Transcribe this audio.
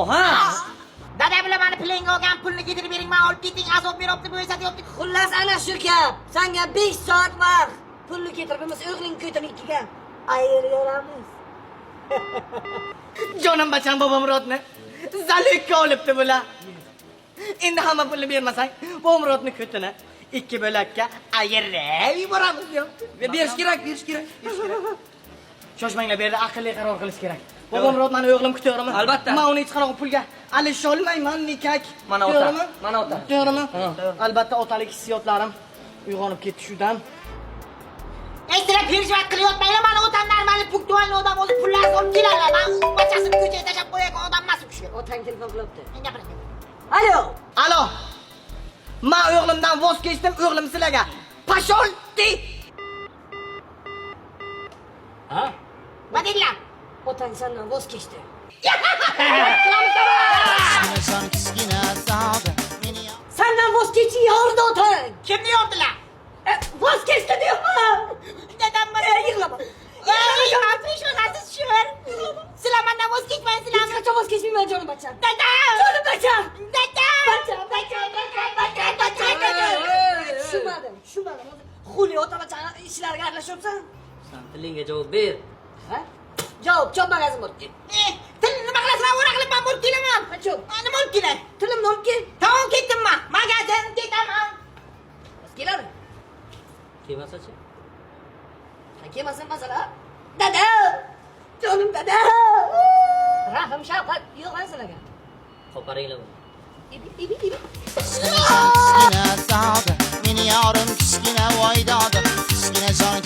Oha! Dada bilan meni pulingga olgan pulni ketirib bering, men olib keting, azob beryapti, bo'ysatyapti. Xullas ana shu gap. Senga 5 soat vaqt. Pulni ketirib biz o'g'ling ko'tinikiga ayiraveramiz. Jonim bacham Bobomurotni zalikka olibdi bular. Endi hamma pulni bermasang, Bobomurotni ko'tini 2 bo'lakka ayirib yuboramiz deyapti. Berish kerak. Shoshmanglar, bu yerda aqlli qaror qilish kerak. Bobomurot meni o'g'lim kutaverman. Albatta. Men uni hech qanaqa pulga alisholmayman, nikak. Mana ota. Mana ota. To'g'rimi? Albatta otalik hissiyotlarim uyg'onib ketdi shudan. Sizlar perjivot qilyapmanglar, meni o'tam normal punktualniy odam o'zi pullarni olib keladi. Men u bachasini ko'chaga tashlab qo'ygan odam emas u kishi. Otang telefon qilibdi. Men gapiring. Alo. Alo. Men o'g'limdan voz kechdim, o'g'lim sizlarga pashol-ti. Ha? Vadilla. Otang sendan voz kechdi. Sendan voz kechi yordi otang. Kimni yordilar? Voz kechdi deyapman. Dadam bana Yig'lama. Siz shular. Sizlar mendan voz kechmaysizlar. Hech qachon voz kechmayman jonim bacham. Dada! Jonim bacham. Dada! Tushunmadim. Xuli ota bacham ishlariga aralashyapsan. Sen tilingga javob ber. Ha? Javob, chop magazin bo'ldi. Til nima qilasizlar? O'ra qilib men bo'lib kelaman. Qachon? Nima olib kelay? Tilimni olib kel. Tamom ketdim men. Magazin ketaman. Bas keladi. Kelmasa-chi? Kelmasin masala. Dada! Jonim dada! Rahim shafqat yo'q sizlarga. Qoparinglar buni. İbi. Kichkina sog'i, meni yorim kichkina voydodi, kichkina jon